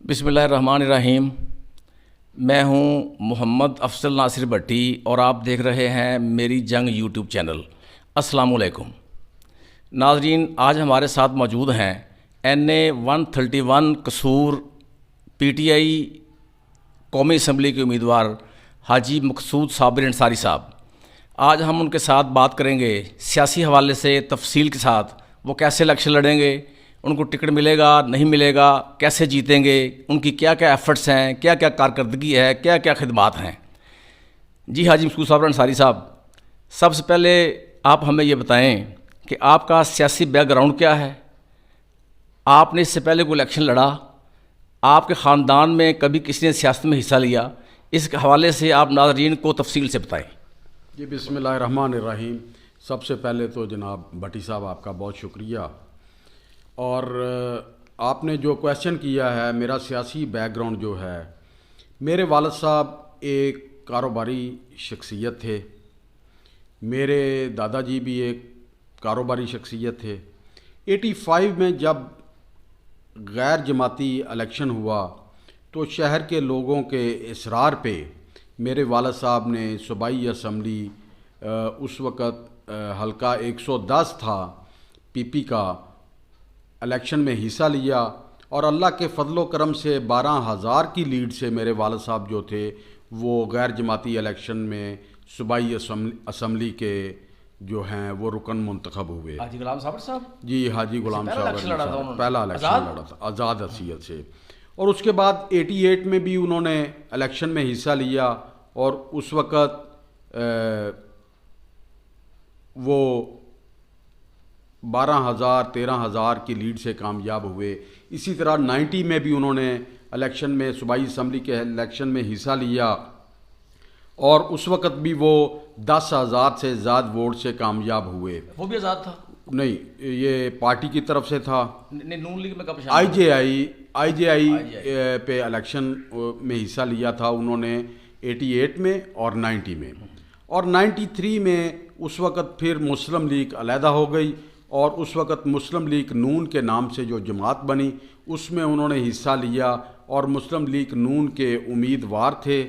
बिस्मिल्लाहिर्रहमानिर्रहीम। मैं हूं मोहम्मद अफजल नासिर भट्टी और आप देख रहे हैं मेरी जंग यूट्यूब चैनल। अस्सलाम वालेकुम नाजरीन, आज हमारे साथ मौजूद हैं NA 131 कसूर PTI कौमी असम्बली के उम्मीदवार हाजी मकसूद साबिर अंसारी साहब। आज हम उनके साथ बात करेंगे सियासी हवाले से तफसील के साथ, वो कैसे इलेक्शन लड़ेंगे, उनको टिकट मिलेगा नहीं मिलेगा, कैसे जीतेंगे, उनकी क्या क्या एफ़र्ट्स हैं, क्या क्या कारकर्दगी है, क्या क्या खिदमात हैं। जी हाजी मकसूद साबिर अंसारी साहब, सबसे पहले आप हमें ये बताएं कि आपका सियासी बैकग्राउंड क्या है। आपने इससे पहले कोई इलेक्शन लड़ा? आपके ख़ानदान में कभी किसी ने सियासत में हिस्सा लिया? इस हवाले से आप नाज़रीन को तफसील से बताएं। जी बिस्मिल्लाहिर्रहमानिर्रहीम। सबसे पहले तो जनाब भट्टी साहब आपका बहुत शुक्रिया। और आपने जो क्वेश्चन किया है, मेरा सियासी बैकग्राउंड जो है, मेरे वालिद साहब एक कारोबारी शख्सियत थे, मेरे दादाजी भी एक कारोबारी शख्सियत थे। 85 में जब गैर जमाती इलेक्शन हुआ तो शहर के लोगों के इसरार पे मेरे वालिद साहब ने सूबाई असम्बली, उस वक़्त हल्का 110 था PP का, इलेक्शन में हिस्सा लिया और अल्लाह के फजलो करम से 12,000 की लीड से मेरे वालिद साहब जो थे वो गैर जमाती इलेक्शन में सूबाई असम्बली के जो हैं वो रुकन मुंतखब हुए। हाजी गुलाम साबिर साहब? जी हाजी गुलाम साहब पहला इलेक्शन लड़ा था आज़ाद हैसियत से। और उसके बाद 88 में भी उन्होंने इलेक्शन में हिस्सा लिया और उस वक़्त वो 12,000 13,000 की लीड से कामयाब हुए। इसी तरह 90 में भी उन्होंने इलेक्शन में सूबाई असम्बली के इलेक्शन में हिस्सा लिया और उस वक़्त भी वो 10,000 से ज़्यादा वोट से कामयाब हुए। वो भी आज़ाद था? नहीं, ये पार्टी की तरफ से था। नून लीग में कब? IJI पे इलेक्शन में हिस्सा लिया था उन्होंने 88 में और 90 में। और 93 में उस वक़्त फिर मुस्लिम लीग अलहदा हो गई और उस वक़्त मुस्लिम लीग नून के नाम से जो जमात बनी उसमें उन्होंने हिस्सा लिया और मुस्लिम लीग नून के उम्मीदवार थे।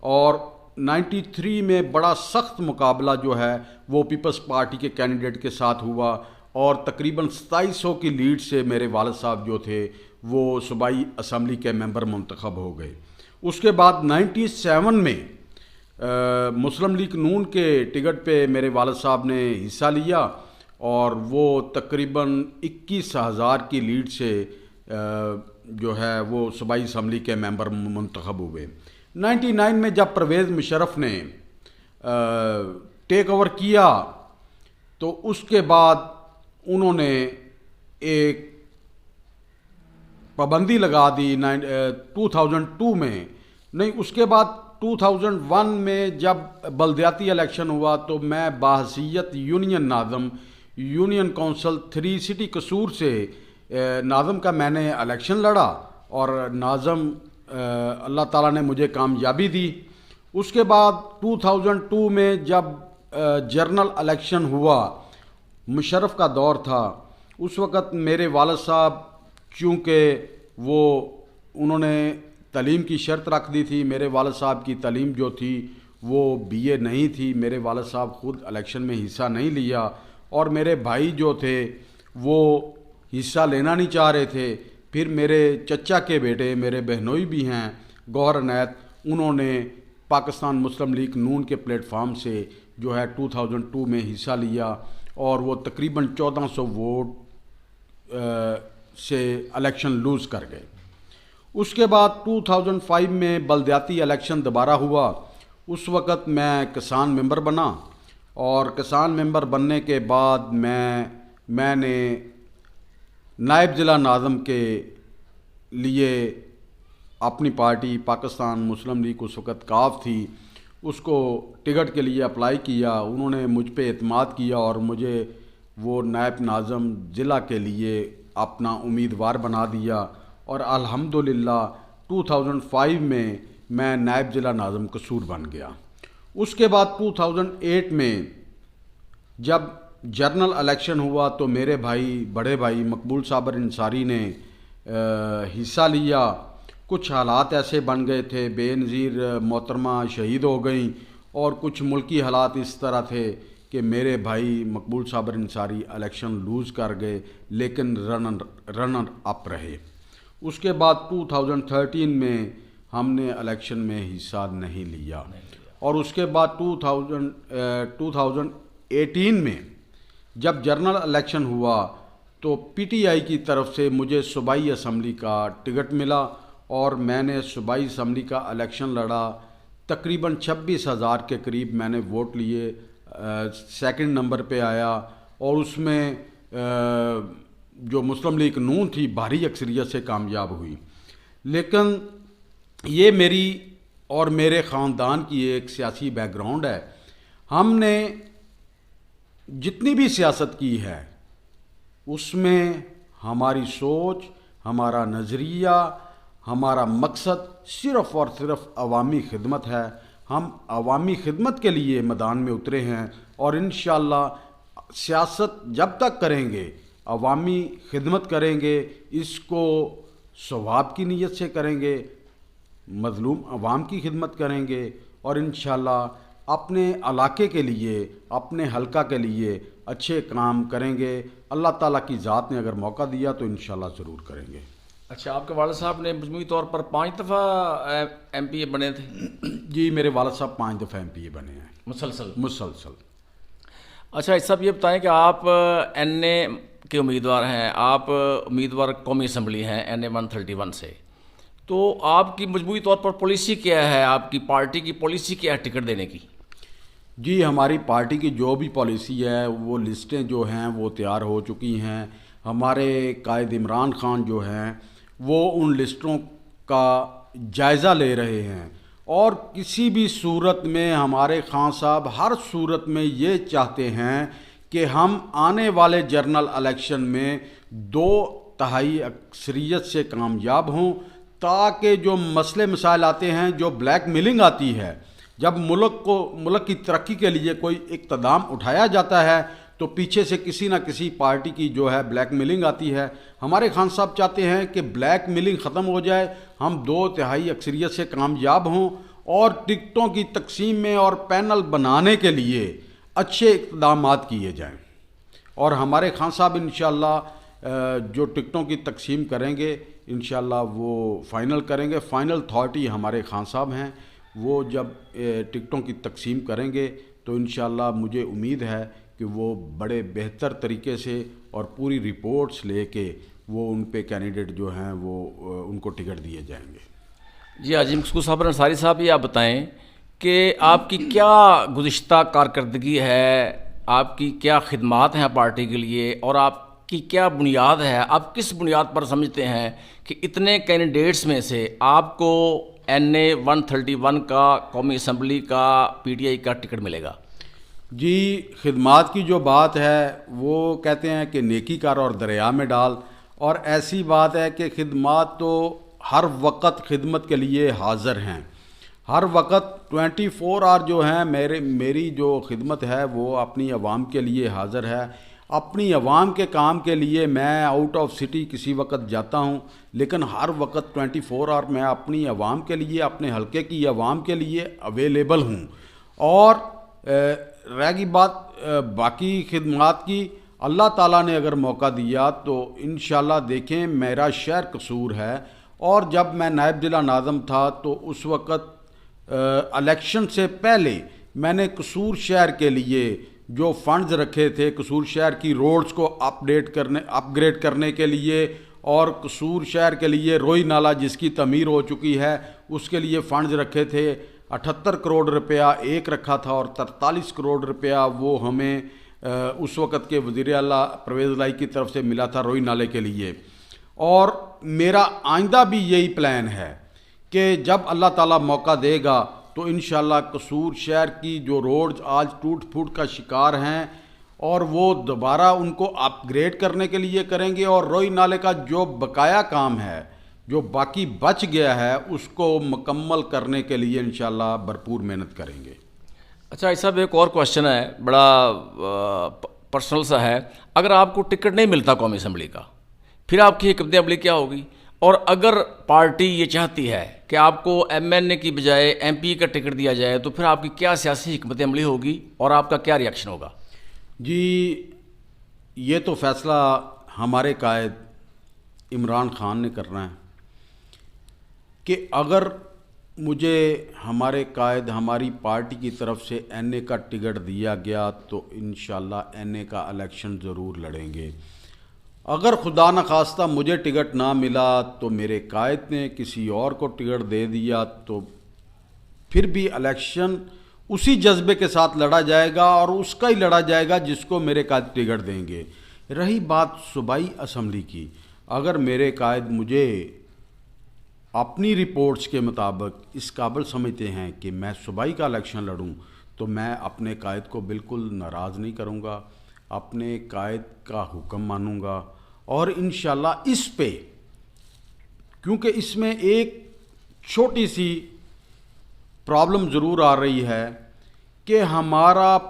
और 93 में बड़ा सख्त मुकाबला जो है वो पीपल्स पार्टी के कैंडिडेट के साथ हुआ और तकरीबन 2700 की लीड से मेरे वालिद साहब जो थे वो सूबाई असम्बली के मेंबर मुंतखब हो गए। उसके बाद 97 में मुस्लिम लीग नून के टिकट पे मेरे वालिद साहब ने हिस्सा लिया और वो तकरीबन 21,000 की लीड से जो है वो सूबाई असम्बली के मेंबर मुंतखब हुए। 99 में जब परवेज़ मुशर्रफ ने टेक ओवर किया तो उसके बाद उन्होंने एक पाबंदी लगा दी 2002 में। नहीं, उसके बाद 2001 में जब बल्दियाती इलेक्शन हुआ तो मैं बाहसीयत यूनियन नाज़म यूनियन काउंसिल 3 सिटी कसूर से नाज़म का मैंने इलेक्शन लड़ा और नाज़म अल्लाह ताला ने मुझे कामयाबी दी। उसके बाद 2002 में जब जनरल इलेक्शन हुआ, मुशर्रफ का दौर था, उस वक़्त मेरे वालिद साहब चूँकि वो उन्होंने तालीम की शर्त रख दी थी, मेरे वालिद साहब की तालीम जो थी वो BA नहीं थी, मेरे वालिद साहब ख़ुद इलेक्शन में हिस्सा नहीं लिया और मेरे भाई जो थे वो हिस्सा लेना नहीं चाह रहे थे। फिर मेरे चचा के बेटे, मेरे बहनोई भी हैं, गौहर अनैत, उन्होंने पाकिस्तान मुस्लिम लीग नून के प्लेटफार्म से जो है 2002 में हिस्सा लिया और वो तकरीबन 1400 वोट से इलेक्शन लूज़ कर गए। उसके बाद 2005 में बल्दियाती इलेक्शन दोबारा हुआ। उस वक़्त मैं किसान मेंबर बना और किसान मेंबर बनने के बाद मैंने नायब ज़िला नाज़म के लिए अपनी पार्टी पाकिस्तान मुस्लिम लीग उस वक़्त काफ थी, उसको टिकट के लिए अप्लाई किया। उन्होंने मुझ पे एतमाद किया और मुझे वो नायब नाज़म ज़िला के लिए अपना उम्मीदवार बना दिया और अल्हम्दुलिल्लाह 2005 में मैं नायब ज़िला नाज़म कसूर बन गया। उसके बाद 2008 में जब जनरल इलेक्शन हुआ तो मेरे भाई, बड़े भाई मकबूल साबिर अंसारी ने हिस्सा लिया। कुछ हालात ऐसे बन गए थे, बेनज़ीर मोहतरमा शहीद हो गई, और कुछ मुल्की हालात इस तरह थे कि मेरे भाई मकबूल साबर अंसारी इलेक्शन लूज़ कर गए, लेकिन रनर अप रहे। उसके बाद 2013 में हमने इलेक्शन में हिस्सा नहीं लिया, और उसके बाद 2018 में जब जनरल इलेक्शन हुआ तो पीटीआई की तरफ से मुझे सूबाई असम्बली का टिकट मिला, और मैंने सूबाई असम्बली का इलेक्शन लड़ा। तकरीबन 26,000 के करीब मैंने वोट लिए, सेकंड नंबर पे आया, और उसमें जो मुस्लिम लीग नून थी भारी अक्सरियत से कामयाब हुई। लेकिन ये मेरी और मेरे ख़ानदान की एक सियासी बैकग्राउंड है। हमने जितनी भी सियासत की है उसमें हमारी सोच, हमारा नज़रिया, हमारा मकसद सिर्फ़ और सिर्फ अवामी खिदमत है। हम अवामी खिदमत के लिए मैदान में उतरे हैं, और इंशाअल्लाह सियासत जब तक करेंगे, अवामी खिदमत करेंगे, इसको सवाब की नीयत से करेंगे, मज़लूम अवाम की खिदमत करेंगे, और इंशाअल्लाह अपने इलाके के लिए, अपने हलका के लिए अच्छे काम करेंगे। अल्लाह ताला की ज़ात ने अगर मौका दिया तो इंशाअल्लाह ज़रूर करेंगे। अच्छा, आपके वालिद साहब ने मजमूई तौर पर 5 दफ़ा MPA बने थे? जी, मेरे वालिद साहब 5 दफ़ा MPA बने हैं मुसलसल। अच्छा, इस सब ये बताएं कि आप NA के उम्मीदवार हैं, आप उम्मीदवार कौमी असम्बली हैं NA 131 से, तो आपकी मजमूई तौर पर पॉलिसी क्या है, आपकी पार्टी की पॉलिसी क्या है टिकट देने की? जी, हमारी पार्टी की जो भी पॉलिसी है वो लिस्टें जो हैं वो तैयार हो चुकी हैं। हमारे कायद इमरान खान जो हैं वो उन लिस्टों का जायज़ा ले रहे हैं, और किसी भी सूरत में हमारे खान साहब हर सूरत में ये चाहते हैं कि हम आने वाले जनरल इलेक्शन में 2/3 अक्सरियत से कामयाब हों, ताकि जो मसले मसाइल आते हैं, जो ब्लैक मेलिंग आती है, जब मुल्क की तरक्की के लिए कोई इक़्तिदाम उठाया जाता है तो पीछे से किसी ना किसी पार्टी की जो है ब्लैक मेलिंग आती है। हमारे खान साहब चाहते हैं कि ब्लैक मेलिंग ख़त्म हो जाए, हम 2/3 अक्सरियत से कामयाब हों, और टिकटों की तकसीम में और पैनल बनाने के लिए अच्छे इक़्तिदाम किए जाएँ। और हमारे खान साहब इंशाअल्लाह जो टिकटों की तकसीम करेंगे इंशाअल्लाह वो फ़ाइनल करेंगे। फ़ाइनल अथॉरिटी हमारे खान साहब हैं, वो जब टिकटों की तकसीम करेंगे तो इंशाअल्लाह मुझे उम्मीद है कि वो बड़े बेहतर तरीके से और पूरी रिपोर्ट्स लेके वो उन पे कैंडिडेट जो हैं वो उनको टिकट दिए जाएंगे। जी, हाजी मकसूद साबर अंसारी साहब, ये आप बताएं कि आपकी क्या गुज़िश्ता कारकर्दगी है, आपकी क्या खिदमात हैं पार्टी के लिए, और आपकी क्या बुनियाद है, आप किस बुनियाद पर समझते हैं कि इतने कैंडिडेट्स में से आपको NA 131 का कौमी असम्बली का PTI का टिकट मिलेगा? जी, खिदमात की जो बात है वो कहते हैं कि नेकी कर और दरिया में डाल, और ऐसी बात है कि खिदमात तो हर वक्त खिदमत के लिए हाज़िर हैं। हर वक्त 24 आवर जो हैं मेरी जो खिदमत है वो अपनी आवाम के लिए हाज़िर है। अपनी आवाम के काम के लिए मैं आउट ऑफ सिटी किसी वक्त जाता हूँ, लेकिन हर वक्त 24 आवर मैं अपनी आवाम के लिए, अपने हलके की आवाम के लिए अवेलेबल हूँ। और रह गई बात बाकी खिदमात की, अल्लाह ताला ने अगर मौका दिया तो इंशाल्लाह देखें, मेरा शहर कसूर है, और जब मैं नायब जिला नाज़म था तो उस वक़्त इलेक्शन से पहले मैंने कसूर शहर के लिए जो फंड्स रखे थे, कसूर शहर की रोड्स को अपग्रेड करने के लिए, और कसूर शहर के लिए रोई नाला जिसकी तमीर हो चुकी है उसके लिए फ़ंड्स रखे थे। 78 करोड़ रुपया एक रखा था, और 43 करोड़ रुपया वो हमें उस वक़्त के वज़ीर आला परवेज़ लाई की तरफ से मिला था रोई नाले के लिए। और मेरा आइंदा भी यही प्लान है कि जब अल्लाह ताला मौका देगा तो इंशाल्लाह कसूर शहर की जो रोड्स आज टूट फूट का शिकार हैं, और वो दोबारा उनको अपग्रेड करने के लिए करेंगे, और रोई नाले का जो बकाया काम है, जो बाकी बच गया है, उसको मुकम्मल करने के लिए इंशाल्लाह भरपूर मेहनत करेंगे। अच्छा, इस सब एक और क्वेश्चन है, बड़ा पर्सनल सा है। अगर आपको टिकट नहीं मिलता कौमी असम्बली का, फिर आपकी हिकमत अमली क्या होगी? और अगर पार्टी ये चाहती है कि आपको एमएनए की बजाय एमपी का टिकट दिया जाए तो फिर आपकी क्या सियासी हिकमत अमली होगी और आपका क्या रिएक्शन होगा? जी, ये तो फैसला हमारे कायद इमरान खान ने करना है कि अगर मुझे हमारे कायद हमारी पार्टी की तरफ से एनए का टिकट दिया गया तो इंशाल्लाह एनए का इलेक्शन ज़रूर लड़ेंगे। अगर खुदा न खास्ता मुझे टिकट ना मिला तो मेरे कायद ने किसी और को टिकट दे दिया तो फिर भी इलेक्शन उसी जज्बे के साथ लड़ा जाएगा और उसका ही लड़ा जाएगा जिसको मेरे कायद टिकट देंगे। रही बात सूबाई असम्बली की, अगर मेरे कायद मुझे अपनी रिपोर्ट्स के मुताबिक इस काबिल समझते हैं कि मैं सूबाई का इलेक्शन लड़ूं तो मैं अपने कायद को बिल्कुल नाराज़ नहीं करूंगा, अपने कायद का हुक्म मानूंगा। और इंशाल्लाह इस पे, क्योंकि इसमें एक छोटी सी प्रॉब्लम ज़रूर आ रही है कि हमारा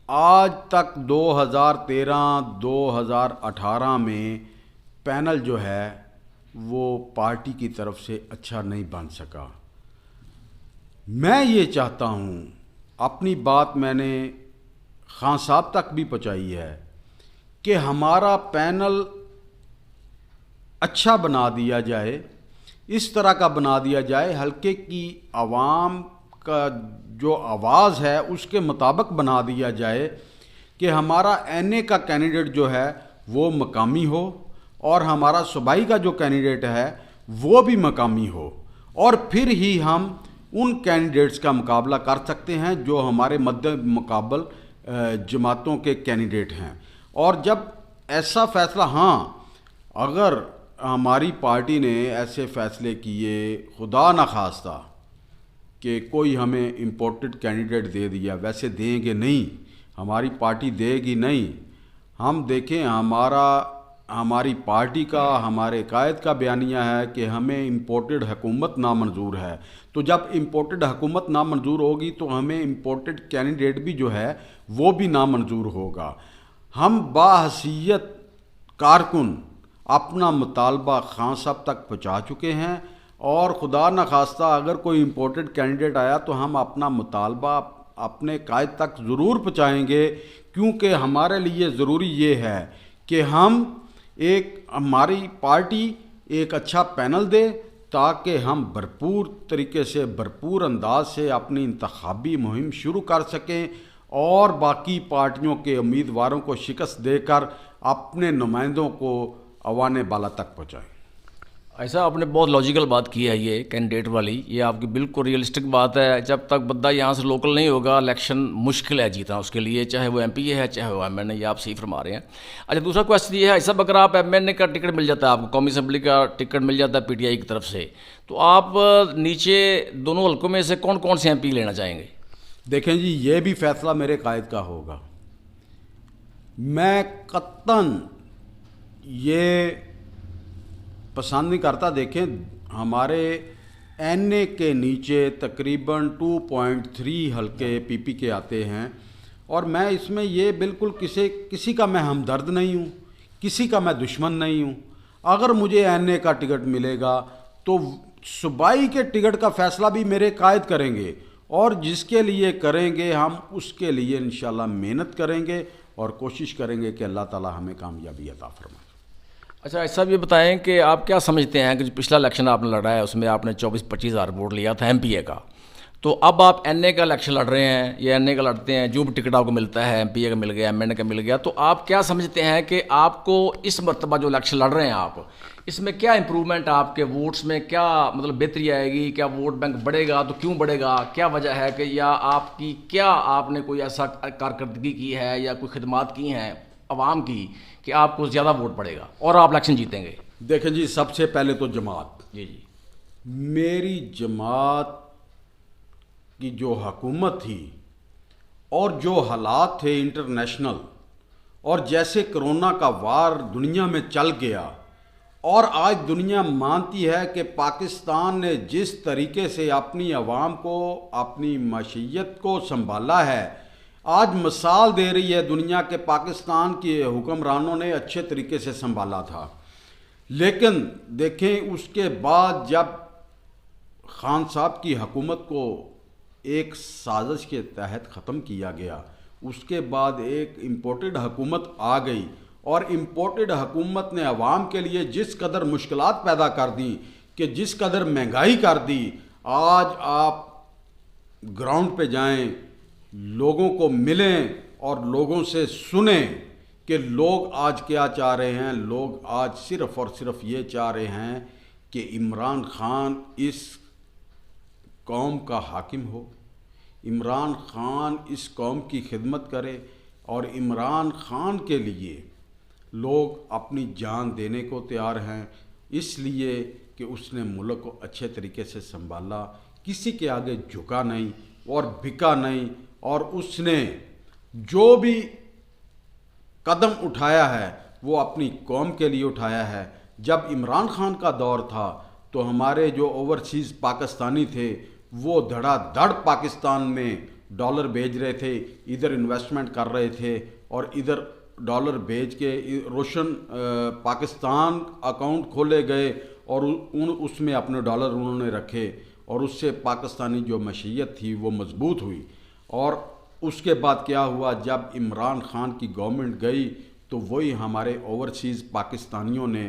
आज तक 2013-2018 में पैनल जो है वो पार्टी की तरफ से अच्छा नहीं बन सका। मैं ये चाहता हूँ, अपनी बात मैंने खान साहब तक भी पहुँचाई है कि हमारा पैनल अच्छा बना दिया जाए, इस तरह का बना दिया जाए, हल्के की आवाम का जो आवाज़ है उसके मुताबिक बना दिया जाए कि हमारा एनए का कैंडिडेट जो है वो मकामी हो और हमारा सूबाई का जो कैंडिडेट है वो भी मकामी हो, और फिर ही हम उन कैंडिडेट्स का मुकाबला कर सकते हैं जो हमारे मद्दे मुकाबल जमातों के कैंडिडेट हैं। और जब ऐसा फैसला, हाँ, अगर हमारी पार्टी ने ऐसे फैसले किए, खुदा न खास्ता कि कोई हमें इम्पोर्टेड कैंडिडेट दे दिया, वैसे देंगे नहीं, हमारी पार्टी देगी नहीं। हम देखें, हमारी पार्टी का, हमारे कायद का बयानिया है कि हमें इम्पोर्टेड हुकूमत नामंजूर है। तो जब इम्पोर्टेड हुकूमत नामंजूर होगी तो हमें इम्पोर्टेड कैंडिडेट भी जो है वो भी नामंजूर होगा। हम बाहसीयत कारकुन अपना मुतालबा खान साहब तक पहुँचा चुके हैं और खुदा न खास्ता अगर कोई इम्पोर्टेड कैंडिडेट आया तो हम अपना मुतालबा अपने कायद तक ज़रूर पहुँचाएँगे, क्योंकि हमारे लिए ज़रूरी ये है कि हमारी पार्टी एक अच्छा पैनल दे ताकि हम भरपूर तरीके से, भरपूर अंदाज से अपनी इंतखाबी मुहिम शुरू कर सकें और बाकी पार्टियों के उम्मीदवारों को शिकस्त देकर अपने नुमाइंदों को अवाने बाला तक पहुँचाएं। ऐसा आपने बहुत लॉजिकल बात की है, ये कैंडिडेट वाली, ये आपकी बिल्कुल रियलिस्टिक बात है। जब तक बंदा यहाँ से लोकल नहीं होगा इलेक्शन मुश्किल है जीतना उसके लिए, चाहे वो एमपी है चाहे वो एमएनए, ये आप सही फरमा रहे हैं। अच्छा, दूसरा क्वेश्चन ये है, सब अगर आप एमएनए का टिकट मिल जाता है, आपको कौमी असम्बली का टिकट मिल जाता है पीटीआई की तरफ से, तो आप नीचे दोनों हल्कों में से कौन कौन से एमपी लेना चाहेंगे? देखें जी, ये भी फैसला मेरे कायद का होगा। मैं कत्तन ये पसंद नहीं करता। देखें, हमारे एनए के नीचे तकरीबन 2.3 हल्के पीपी के आते हैं और मैं इसमें ये बिल्कुल किसी का मैं हमदर्द नहीं हूँ, किसी का मैं दुश्मन नहीं हूँ। अगर मुझे एनए का टिकट मिलेगा तो सूबाई के टिकट का फैसला भी मेरे कायद करेंगे और जिसके लिए करेंगे हम उसके लिए इंशाल्लाह मेहनत करेंगे और कोशिश करेंगे कि अल्लाह ताला हमें कामयाबी अता फरमाए। अच्छा, ऐसा भी बताएं कि आप क्या समझते हैं कि जो पिछला इलेक्शन आपने लड़ा है उसमें आपने 24-25 हज़ार वोट लिया था एमपीए का, तो अब आप एनए का इलेक्शन लड़ रहे हैं या एनए का लड़ते हैं, जो भी टिकट आपको मिलता है, एमपीए का मिल गया, एमएनए का मिल गया, तो आप क्या समझते हैं कि आपको इस मरतबा जो इलेक्शन लड़ रहे हैं आप, इसमें क्या इंप्रूवमेंट, आपके वोट्स में क्या मतलब बेहतरी आएगी? क्या वोट बैंक बढ़ेगा? तो क्यों बढ़ेगा? क्या वजह है कि, या आपकी क्या आपने कोई ऐसा कारकर्दगी की है या कोई खिदमात की हैं अवाम की कि आपको ज़्यादा वोट पड़ेगा और आप इलेक्शन जीतेंगे? देखें जी, सबसे पहले तो जमात, जी जी, मेरी जमात की जो हुकूमत थी और जो हालात थे इंटरनेशनल, और जैसे कोरोना का वार दुनिया में चल गया और आज दुनिया मानती है कि पाकिस्तान ने जिस तरीके से अपनी आवाम को, अपनी मशीयत को संभाला है, आज मिसाल दे रही है दुनिया के पाकिस्तान के हुक्मरानों ने अच्छे तरीके से संभाला था। लेकिन देखें उसके बाद जब खान साहब की हुकूमत को एक साजिश के तहत ख़त्म किया गया, उसके बाद एक इम्पोर्टेड हुकूमत आ गई और इम्पोर्टेड हुकूमत ने अवाम के लिए जिस कदर मुश्किलात पैदा कर दी, कि जिस कदर महंगाई कर दी। आज आप ग्राउंड पे जाएं, लोगों को मिलें और लोगों से सुने कि लोग आज क्या चाह रहे हैं। लोग आज सिर्फ़ और सिर्फ ये चाह रहे हैं कि इमरान खान इस कौम का हाकिम हो, इमरान खान इस कौम की खिदमत करे और इमरान खान के लिए लोग अपनी जान देने को तैयार हैं, इसलिए कि उसने मुल्क को अच्छे तरीके से संभाला, किसी के आगे झुका नहीं और बिका नहीं, और उसने जो भी कदम उठाया है वो अपनी कौम के लिए उठाया है। जब इमरान खान का दौर था तो हमारे जो ओवरसीज़ पाकिस्तानी थे वो धड़ाधड़ पाकिस्तान में डॉलर भेज रहे थे, इधर इन्वेस्टमेंट कर रहे थे और इधर डॉलर भेज के रोशन पाकिस्तान अकाउंट खोले गए और उसमें अपने डॉलर उन्होंने रखे और उससे पाकिस्तानी जो मशीयत थी वो मजबूत हुई। और उसके बाद क्या हुआ, जब इमरान खान की गवर्नमेंट गई तो वही हमारे ओवरसीज़ पाकिस्तानियों ने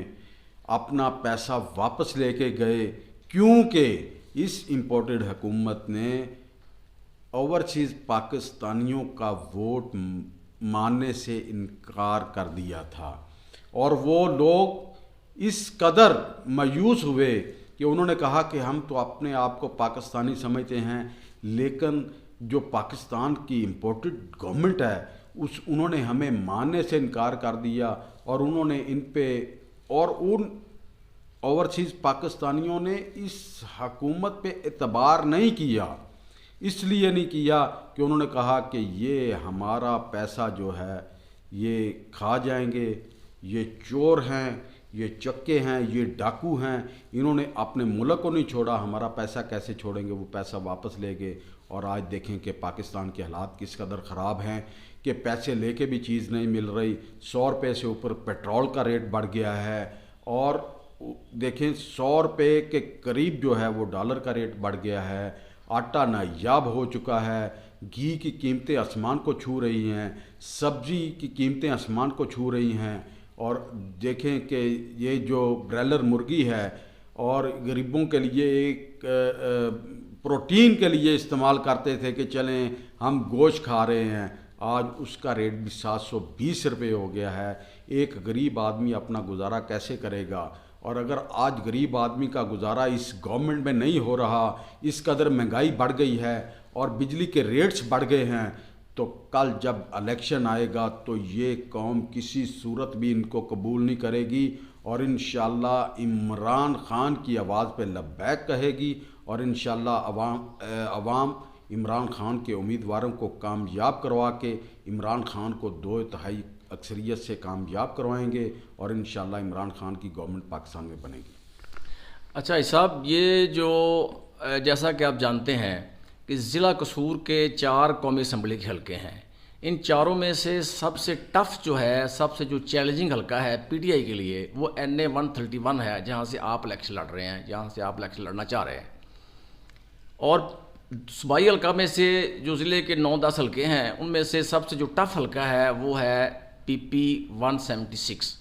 अपना पैसा वापस लेके गए, क्योंकि इस इम्पोर्टेड हुकूमत ने ओवरसीज़ पाकिस्तानियों का वोट मानने से इनकार कर दिया था। और वो लोग इस कदर मायूस हुए कि उन्होंने कहा कि हम तो अपने आप को पाकिस्तानी समझते हैं, लेकिन जो पाकिस्तान की इम्पोर्टेड गवर्नमेंट है उन्होंने हमें मानने से इनकार कर दिया। और उन्होंने इन पे और उन ओवरसीज़ पाकिस्तानियों ने इस हुकूमत पे एतबार नहीं किया। इसलिए नहीं किया कि उन्होंने कहा कि ये हमारा पैसा जो है ये खा जाएंगे, ये चोर हैं, ये चक्के हैं, ये डाकू हैं, इन्होंने अपने मुल्क को नहीं छोड़ा, हमारा पैसा कैसे छोड़ेंगे, वो पैसा वापस ले गए। और आज देखें कि पाकिस्तान के हालात किस कदर ख़राब हैं कि पैसे लेके भी चीज़ नहीं मिल रही। 100 रुपये से ऊपर पेट्रोल का रेट बढ़ गया है और देखें 100 रुपये के करीब जो है वो डॉलर का रेट बढ़ गया है। आटा नायाब हो चुका है, घी की कीमतें आसमान को छू रही हैं, सब्ज़ी की कीमतें आसमान को छू रही हैं। और देखें कि ये जो ब्रॉयलर मुर्गी है और गरीबों के लिए एक प्रोटीन के लिए इस्तेमाल करते थे कि चलें हम गोश्त खा रहे हैं, आज उसका रेट भी 720 रुपये हो गया है। एक गरीब आदमी अपना गुजारा कैसे करेगा? और अगर आज गरीब आदमी का गुजारा इस गवर्नमेंट में नहीं हो रहा, इस कदर महंगाई बढ़ गई है और बिजली के रेट्स बढ़ गए हैं, तो कल जब इलेक्शन आएगा तो ये कौम किसी सूरत भी इनको कबूल नहीं करेगी और इंशाअल्लाह इमरान खान की आवाज़ पे लब्बैक कहेगी और इंशाअल्लाह अवाम इमरान खान के उम्मीदवारों को कामयाब करवा के इमरान खान को 2/3 अक्सरियत से कामयाब करवाएंगे और इंशाअल्लाह इमरान खान की गवर्नमेंट पाकिस्तान में बनेगी। अच्छा साहब, ये जो जैसा कि आप जानते हैं कि ज़िला कसूर के 4 कौमी असम्बली के हलके हैं, इन चारों में से सबसे टफ जो है, सबसे जो चैलेंजिंग हलका है पीटीआई के लिए वो NA 131 है, जहाँ से आप इलेक्शन लड़ रहे हैं, जहाँ से आप इलेक्शन लड़ना चाह रहे हैं। और सूबाई हलका में से जो ज़िले के 9-10 हलके हैं उनमें से सबसे जो टफ हलका है वो है PP 176।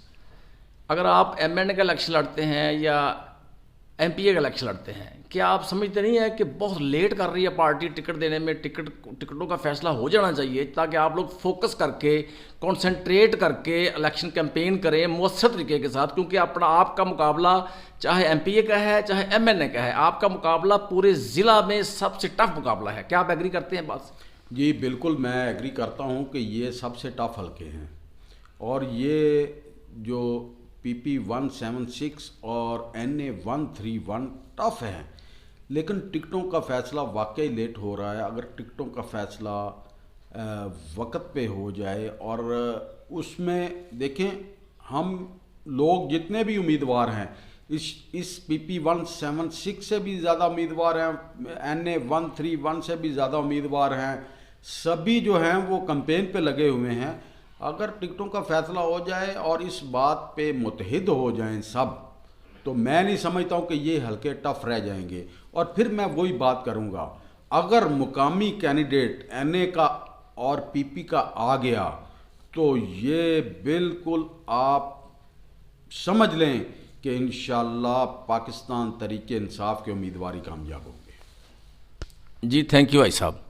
अगर आप MNA का इलेक्शन लड़ते हैं या MPA का इलेक्शन लड़ते हैं, क्या आप समझते नहीं है कि बहुत लेट कर रही है पार्टी टिकट देने में? टिकटों का फैसला हो जाना चाहिए ताकि आप लोग फोकस करके, कंसंट्रेट करके इलेक्शन कैंपेन करें मौसर तरीके के साथ, क्योंकि अपना आपका मुकाबला चाहे MPA का है चाहे MNA का है, आपका मुकाबला पूरे ज़िला में सबसे टफ मुकाबला है। क्या आप एग्री करते हैं बात? जी बिल्कुल, मैं एग्री करता हूँ कि ये सबसे टफ हलके हैं और ये जो PP 176 और NA 131 टफ हैं, लेकिन टिकटों का फ़ैसला वाकई लेट हो रहा है। अगर टिकटों का फ़ैसला वक्त पे हो जाए और उसमें देखें हम लोग जितने भी उम्मीदवार हैं, इस PP 176 से भी ज़्यादा उम्मीदवार हैं, NA 131 से भी ज़्यादा उम्मीदवार हैं, सभी जो हैं वो कैंपेन पे लगे हुए हैं। अगर टिकटों का फ़ैसला हो जाए और इस बात पे मुतहिद हो जाएं सब तो मैं नहीं समझता हूँ कि ये हल्के टफ रह जाएंगे। और फिर मैं वही बात करूँगा, अगर मुकामी कैंडिडेट एनए का और पीपी का आ गया तो ये बिल्कुल आप समझ लें कि इंशाल्लाह पाकिस्तान तरीके इंसाफ के उम्मीदवार ही कामयाब होंगे। जी थैंक यू भाई साहब।